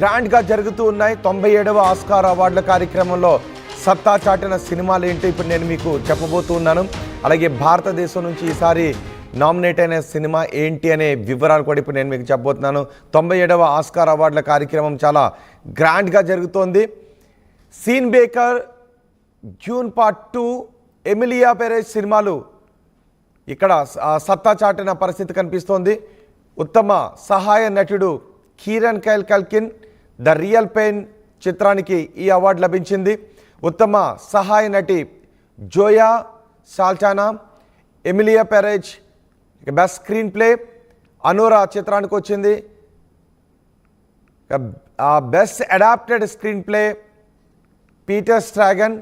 గ్రాండ్గా జరుగుతూ ఉన్నాయి 97వ ఆస్కార్ అవార్డుల కార్యక్రమంలో సత్తా చాటిన సినిమాలు ఏంటో ఇప్పుడు నేను మీకు చెప్పబోతూ ఉన్నాను. అలాగే భారతదేశం నుంచి ఈసారి నామినేట్ అయిన సినిమా ఏంటి అనే వివరాలు కూడా ఇప్పుడు నేను మీకు చెప్పబోతున్నాను. 97వ ఆస్కార్ అవార్డుల కార్యక్రమం చాలా గ్రాండ్గా జరుగుతోంది. Sean Baker, Dune Part 2, Emilia Perez సినిమాలు ఇక్కడ సత్తా చాటిన పరిస్థితి కనిపిస్తోంది. ఉత్తమ సహాయ నటుడు Kieran Culkin the real pain చిత్రానికి ఈ అవార్డు లభించింది. ఉత్తమ సహాయ నటి Zoe Saldana, Emilia Perez best screenplay Anora చిత్రానికి వచ్చింది. Best adapted screenplay Peter Straughan,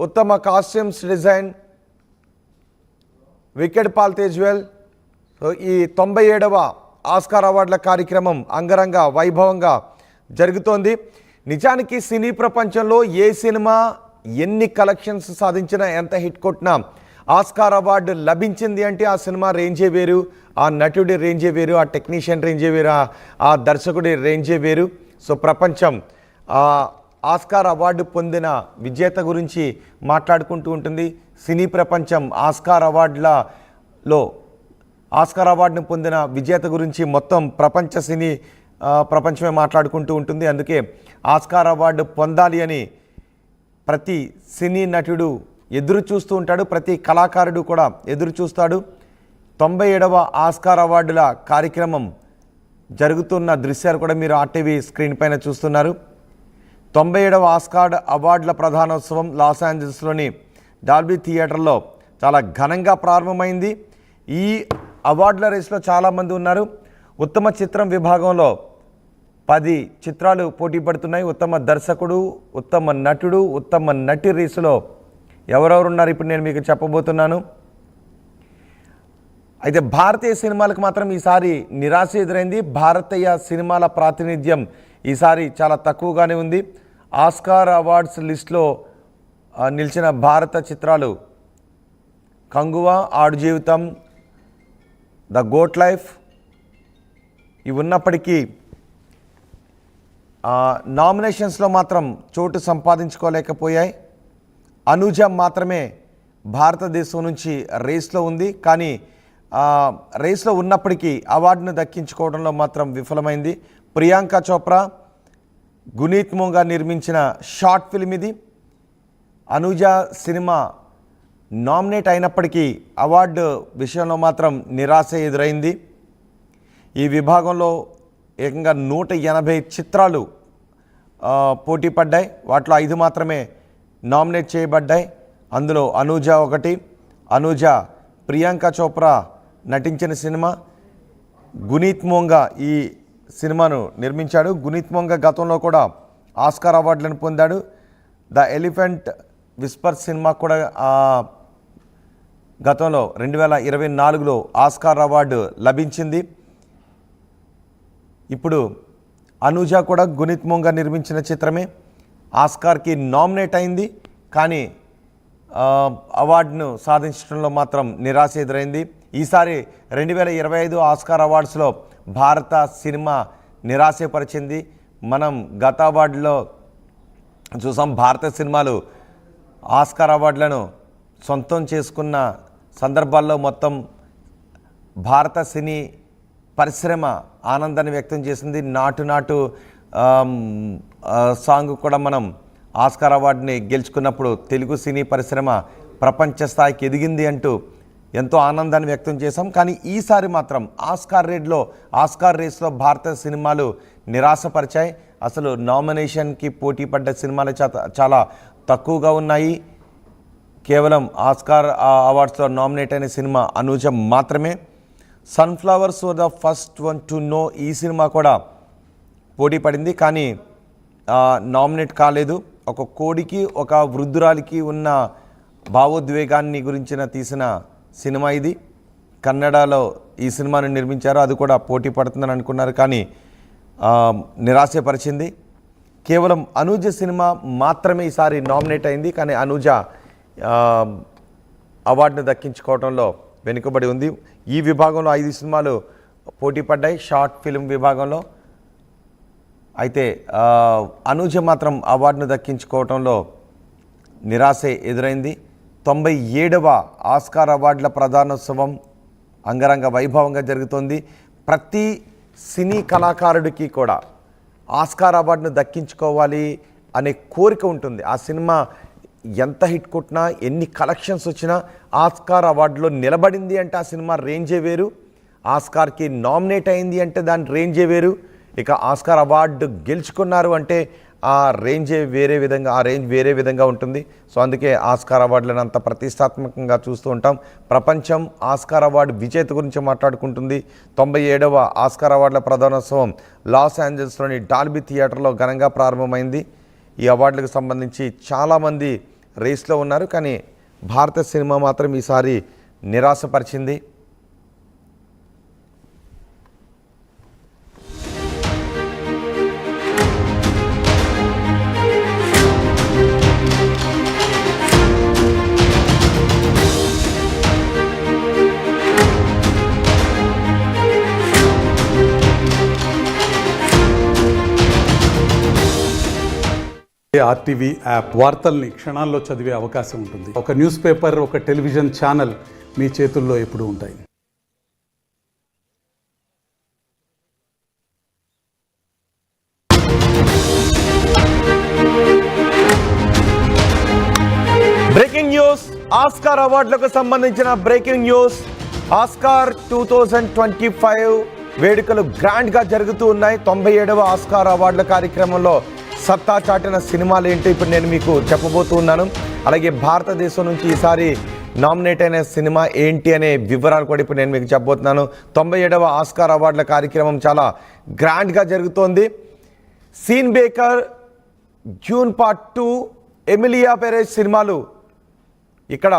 ఉత్తమ costumes design Wicked Paul Tazewell. So ఈ 97వ ఆస్కార్ అవార్డుల కార్యక్రమం అంగరంగ వైభవంగా జరుగుతోంది. నిజానికి సినీ ప్రపంచంలో ఏ సినిమా ఎన్ని కలెక్షన్స్ సాధించినా, ఎంత హిట్ కొట్టినా ఆస్కార్ అవార్డు లభించింది అంటే ఆ సినిమా రేంజే వేరు, ఆ నటుడి రేంజే వేరు, ఆ టెక్నీషియన్ రేంజే వేరు, ఆ దర్శకుడి రేంజే వేరు. సో ప్రపంచం ఆస్కార్ అవార్డు పొందిన విజేత గురించి మాట్లాడుకుంటూ ఉంటుంది. సినీ ప్రపంచం ఆస్కార్ అవార్డును పొందిన విజేత గురించి మొత్తం ప్రపంచమే మాట్లాడుకుంటూ ఉంటుంది. అందుకే ఆస్కార్ అవార్డు పొందాలి అని ప్రతి సినీ నటుడు ఎదురు చూస్తూ ఉంటాడు, ప్రతి కళాకారుడు కూడా ఎదురు చూస్తాడు. 97వ ఆస్కార్ అవార్డుల కార్యక్రమం జరుగుతున్న దృశ్యాలు కూడా మీరు ఆర్టీవీ స్క్రీన్ పైన చూస్తున్నారు. 97వ ఆస్కార్ అవార్డుల ప్రధానోత్సవం లాస్ ఏంజల్స్లోని డాల్బీ థియేటర్లో చాలా ఘనంగా ప్రారంభమైంది. ఈ అవార్డుల రేసులో చాలామంది ఉన్నారు. ఉత్తమ చిత్రం విభాగంలో 10 చిత్రాలు పోటీ పడుతున్నాయి. ఉత్తమ దర్శకుడు, ఉత్తమ నటుడు, ఉత్తమ నటి రేసులో ఎవరెవరు ఉన్నారు ఇప్పుడు నేను మీకు చెప్పబోతున్నాను. అయితే భారతీయ సినిమాలకు మాత్రం ఈసారి నిరాశ ఎదురైంది. భారతీయ సినిమాల ప్రాతినిధ్యం ఈసారి చాలా తక్కువగానే ఉంది. ఆస్కార్ అవార్డ్స్ లిస్టులో నిలిచిన భారత చిత్రాలు కంగువా, ఆడు జీవితం, ద గోట్ లైఫ్ ఇవి ఉన్నప్పటికీ నామినేషన్స్లో మాత్రం చోటు సంపాదించుకోలేకపోయాయి. అనుజ మాత్రమే భారతదేశం నుంచి రేస్లో ఉంది, కానీ రేస్లో ఉన్నప్పటికీ అవార్డును దక్కించుకోవడంలో మాత్రం విఫలమైంది. ప్రియాంక చోప్రా, గునీత్ మోంగా నిర్మించిన షార్ట్ ఫిల్మ్ ఇది. అనుజ సినిమా నామినేట్ అయినప్పటికీ అవార్డు విషయంలో మాత్రం నిరాశ ఎదురైంది. ఈ విభాగంలో ఏకంగా 180 చిత్రాలు పోటీ పడ్డాయి. వాటిలో 5 మాత్రమే నామినేట్ చేయబడ్డాయి. అందులో అనుజ ఒకటి. అనుజ ప్రియాంక చోప్రా నటించిన సినిమా. గునీత్ మోంగా ఈ సినిమాను నిర్మించాడు. గునీత్ మోంగా గతంలో కూడా ఆస్కార్ అవార్డులను పొందాడు. ద ఎలిఫెంట్ విస్పర్ సినిమా కూడా గతంలో 2024లో ఆస్కార్ అవార్డు లభించింది. ఇప్పుడు అనుజ కూడా గునీత్ మోంగా నిర్మించిన చిత్రమే ఆస్కార్కి నామినేట్ అయింది, కానీ అవార్డును సాధించడంలో మాత్రం నిరాశ ఎదురైంది. ఈసారి 2025 ఆస్కార్ అవార్డ్స్లో భారత సినిమా నిరాశపరిచింది. మనం గత అవార్డులో చూసాం, భారత సినిమాలు ఆస్కార్ అవార్డులను సొంతం చేసుకున్న సందర్భాల్లో మొత్తం భారత సినీ పరిశ్రమ ఆనందాన్ని వ్యక్తం చేసింది. నాటు నాటు సాంగ్ కూడా మనం ఆస్కార్ అవార్డుని గెలుచుకున్నప్పుడు తెలుగు సినీ పరిశ్రమ ప్రపంచ స్థాయికి ఎదిగింది అంటూ ఎంతో ఆనందాన్ని వ్యక్తం చేశాం. కానీ ఈసారి మాత్రం ఆస్కార్ రేస్లో భారత సినిమాలు నిరాశపరిచాయి. అసలు నామినేషన్కి పోటీ పడ్డ సినిమాలు చాలా తక్కువగా ఉన్నాయి. కేవలం ఆస్కార్ అవార్డ్స్లో నామినేట్ అయిన సినిమా అనుజ మాత్రమే. Sunflowers were the first one to know ఈ సినిమా కూడా పోటీ పడింది, కానీ నామినేట్ కాలేదు. ఒక కోడికి, ఒక వృద్ధురాలికి ఉన్న భావోద్వేగాన్ని గురించిన తీసిన సినిమా ఇది. కన్నడలో ఈ సినిమాను నిర్మించారు. అది కూడా పోటీ పడుతుందని అనుకున్నారు, కానీ నిరాశపరిచింది. కేవలం అనుజ సినిమా మాత్రమే ఈసారి నామినేట్ అయింది, కానీ అనుజ అవార్డును దక్కించుకోవడంలో వెనుకబడి ఉంది. ఈ విభాగంలో 5 సినిమాలు పోటీ పడ్డాయి. షార్ట్ ఫిల్మ్ విభాగంలో అయితే అనూజ మాత్రం అవార్డును దక్కించుకోవడంలో నిరాశే ఎదురైంది. 97వ ఆస్కార్ అవార్డుల ప్రధానోత్సవం అంగరంగ వైభవంగా జరుగుతోంది. ప్రతి సినీ కళాకారుడికి కూడా ఆస్కార్ అవార్డును దక్కించుకోవాలి అనే కోరిక ఉంటుంది. ఆ సినిమా ఎంత హిట్ కొట్టినా, ఎన్ని కలెక్షన్స్ వచ్చినా ఆస్కార్ అవార్డులో నిలబడింది అంటే ఆ సినిమా రేంజే వేరు, ఆస్కార్కి నామినేట్ అయింది అంటే దాని రేంజే వేరు, ఇక ఆస్కార్ అవార్డు గెలుచుకున్నారు అంటే ఆ రేంజ్ వేరే విధంగా ఉంటుంది. సో అందుకే ఆస్కార్ అవార్డులను అంత ప్రతిష్టాత్మకంగా చూస్తూ ఉంటాం. ప్రపంచం ఆస్కార్ అవార్డు విజేత గురించి మాట్లాడుకుంటుంది. 97వ ఆస్కార్ అవార్డుల ప్రధానోత్సవం లాస్ ఏంజల్స్లోని డాల్బీ థియేటర్లో ఘనంగా ప్రారంభమైంది. ఈ అవార్డులకు సంబంధించి చాలామంది రేస్లో ఉన్నారు, కానీ భారత సినిమా మాత్రం ఈసారి నిరాశపరిచింది. ఆర్టీవీ యాప్ వార్తల్ని క్షణాల్లో చదివే అవకాశం ఉంటుంది. ఒక న్యూస్ పేపర్, ఒక టెలివిజన్ ఛానల్ మీ చేతుల్లో ఎప్పుడూ ఉంటాయి. బ్రేకింగ్ న్యూస్, ఆస్కార్ అవార్డులకు సంబంధించిన బ్రేకింగ్ న్యూస్. ఆస్కార్ 2025 వేడుకలు గ్రాండ్గా జరుగుతూ ఉన్నాయి. 97వ ఆస్కార్ అవార్డుల కార్యక్రమంలో సత్తా చాటిన సినిమాలు ఏంటో ఇప్పుడు నేను మీకు చెప్పబోతూ ఉన్నాను. అలాగే భారతదేశం నుంచి ఈసారి నామినేట్ అయిన సినిమా ఏంటి అనే వివరాలు కూడా ఇప్పుడు నేను మీకు చెప్పబోతున్నాను. 97వ ఆస్కార్ అవార్డుల కార్యక్రమం చాలా గ్రాండ్గా జరుగుతోంది. Sean Baker, Dune Part 2, Emilia Perez సినిమాలు ఇక్కడ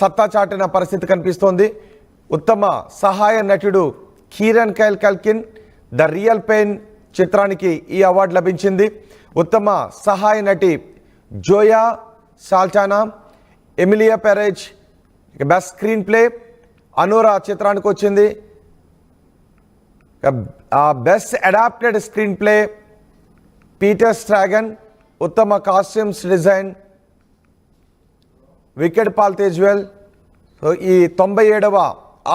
సత్తా చాటిన పరిస్థితి కనిపిస్తోంది. ఉత్తమ సహాయ నటుడు Kieran Culkin the real pain చిత్రానికి ఈ అవార్డు లభించింది. ఉత్తమ సహాయ నటి Zoe Saldana, Emilia Perez best screenplay Anora చిత్రానికి వచ్చింది. Best adapted screenplay Peter Straughan, ఉత్తమ costumes design Wicked Paul Tazewell. So ఈ 97వ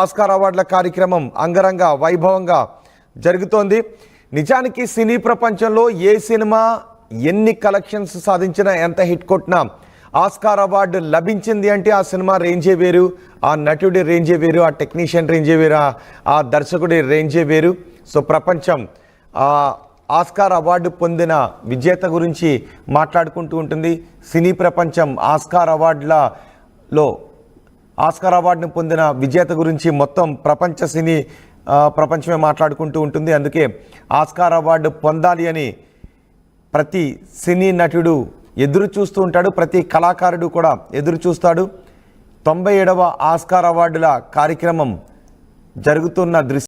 ఆస్కార్ అవార్డుల కార్యక్రమం అంగరంగ వైభవంగా జరుగుతోంది. నిజానికి సినీ ప్రపంచంలో ఏ సినిమా ఎన్ని కలెక్షన్స్ సాధించినా, ఎంత హిట్ కొట్టినా ఆస్కార్ అవార్డు లభించింది అంటే ఆ సినిమా రేంజే వేరు, ఆ నటుడి రేంజే వేరు, ఆ టెక్నీషియన్ రేంజే వేరు, ఆ దర్శకుడి రేంజే వేరు. సో ప్రపంచం ఆస్కార్ అవార్డు పొందిన విజేత గురించి మాట్లాడుకుంటూ ఉంటుంది. సినీ ప్రపంచం ఆస్కార్ అవార్డును పొందిన విజేత గురించి మొత్తం ప్రపంచమే మాట్లాడుకుంటూ ఉంటుంది. అందుకే ఆస్కార్ అవార్డు పొందాలి అని ప్రతి సినీ నటుడు ఎదురు చూస్తూ ఉంటాడు, ప్రతి కళాకారుడు కూడా ఎదురు చూస్తాడు. 97వ ఆస్కార్ అవార్డుల కార్యక్రమం జరుగుతున్న దృశ్యం